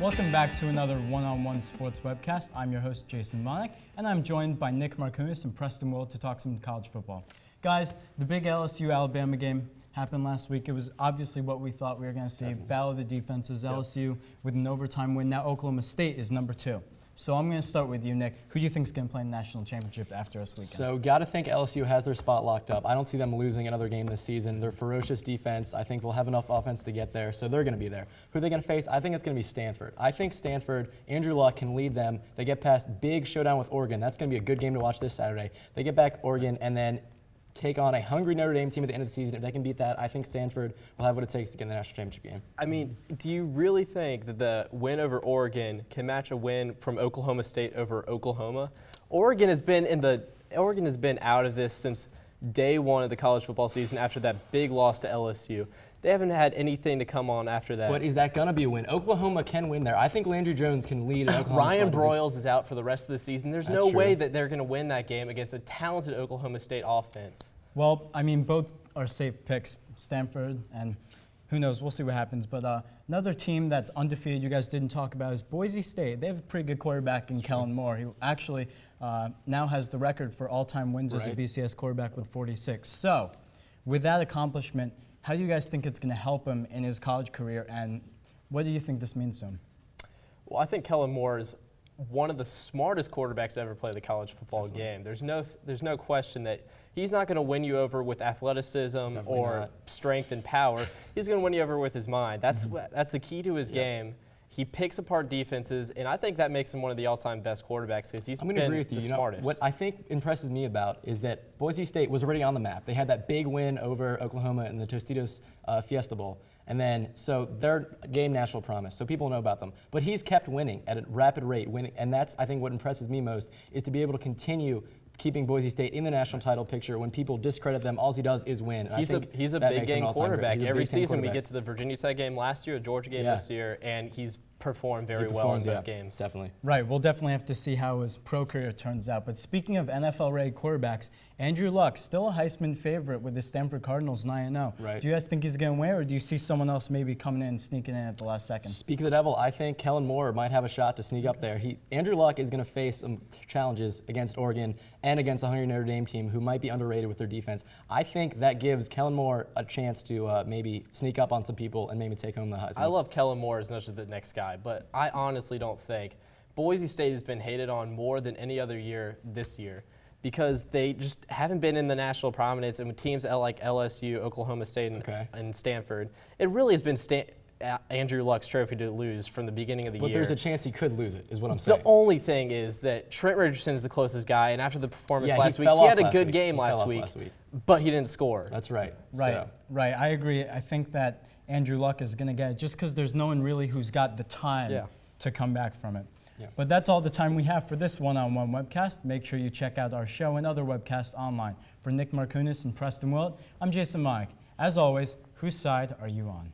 Welcome back to another One Sports Webcast. I'm your host, Jason Vonick, and I'm joined by Nick Markunas and Preston Willett to talk some college football. Guys, the big LSU-Alabama game happened last week. It was obviously what we thought we were going to see. Definitely. Battle of the defenses, LSU with an overtime win. Now Oklahoma State is number 2. So I'm going to start with you, Nick. Who do you think is going to play in the national championship after this weekend? So got to think LSU has their spot locked up. I don't see them losing another game this season. They're ferocious defense. I think they'll have enough offense to get there, so they're going to be there. Who are they going to face? I think it's going to be Stanford. I think Stanford, Andrew Luck can lead them. They get past big showdown with Oregon. That's going to be a good game to watch this Saturday. They get back Oregon and then take on a hungry Notre Dame team at the end of the season. If they can beat that, I think Stanford will have what it takes to get in the national championship game. I mean, do you really think that the win over Oregon can match a win from Oklahoma State over Oklahoma? Oregon has been out of this since day one of the college football season after that big loss to LSU. They haven't had anything to come on after that. But is that going to be a win? Oklahoma can win there. I think Landry Jones can lead an Oklahoma Ryan squad. Broyles is out for the rest of the season. There's no way that they're going to win that game against a talented Oklahoma State offense. Well, I mean, both are safe picks, Stanford, and who knows, we'll see what happens. But another team that's undefeated you guys didn't talk about is Boise State. They have a pretty good quarterback in Kellen Moore. He actually now has the record for all-time wins as a BCS quarterback with 46. So with that accomplishment, how do you guys think it's going to help him in his college career, and what do you think this means to him? Well, I think Kellen Moore is one of the smartest quarterbacks to ever play the college football game. There's no question that he's not going to win you over with athleticism or strength and power. He's going to win you over with his mind. That's the key to his game. He picks apart defenses, and I think that makes him one of the all-time best quarterbacks because he's been the smartest. What I think impresses me about is that Boise State was already on the map. They had that big win over Oklahoma in the Tostitos Fiesta Bowl. And then, so they're game national promise, so people know about them. But he's kept winning at a rapid rate, and that's, I think, what impresses me most, is to be able to continue keeping Boise State in the national title picture. When people discredit them, all he does is win. He's a big game quarterback. Every season we get to the Virginia Tech game last year, a Georgia game this year, and he's performed very well in both games. Definitely. Right, we'll definitely have to see how his pro career turns out. But speaking of NFL-ready quarterbacks, Andrew Luck, still a Heisman favorite with the Stanford Cardinals 9-0. Right. Do you guys think he's going to win, or do you see someone else maybe coming in and sneaking in at the last second? Speak of the devil, I think Kellen Moore might have a shot to sneak up there. Andrew Luck is going to face some challenges against Oregon and against a hungry Notre Dame team who might be underrated with their defense. I think that gives Kellen Moore a chance to maybe sneak up on some people and maybe take home the Heisman. I love Kellen Moore as much as the next guy, but I honestly don't think Boise State has been hated on more than any other year this year because they just haven't been in the national prominence, and with teams like LSU, Oklahoma State, and Stanford, it really has been Andrew Luck's trophy to lose from the beginning of the year. But there's a chance he could lose it, is what I'm saying. The only thing is that Trent Richardson is the closest guy, and after the performance last week, he had a good game last week, but he didn't score. That's right. Right, I agree. I think that Andrew Luck is going to get it just because there's no one really who's got the time to come back from it. But that's all the time we have for this one-on-one webcast. Make sure you check out our show and other webcasts online. For Nick Markunas and Preston Willett, I'm Jason Vonick. As always, whose side are you on?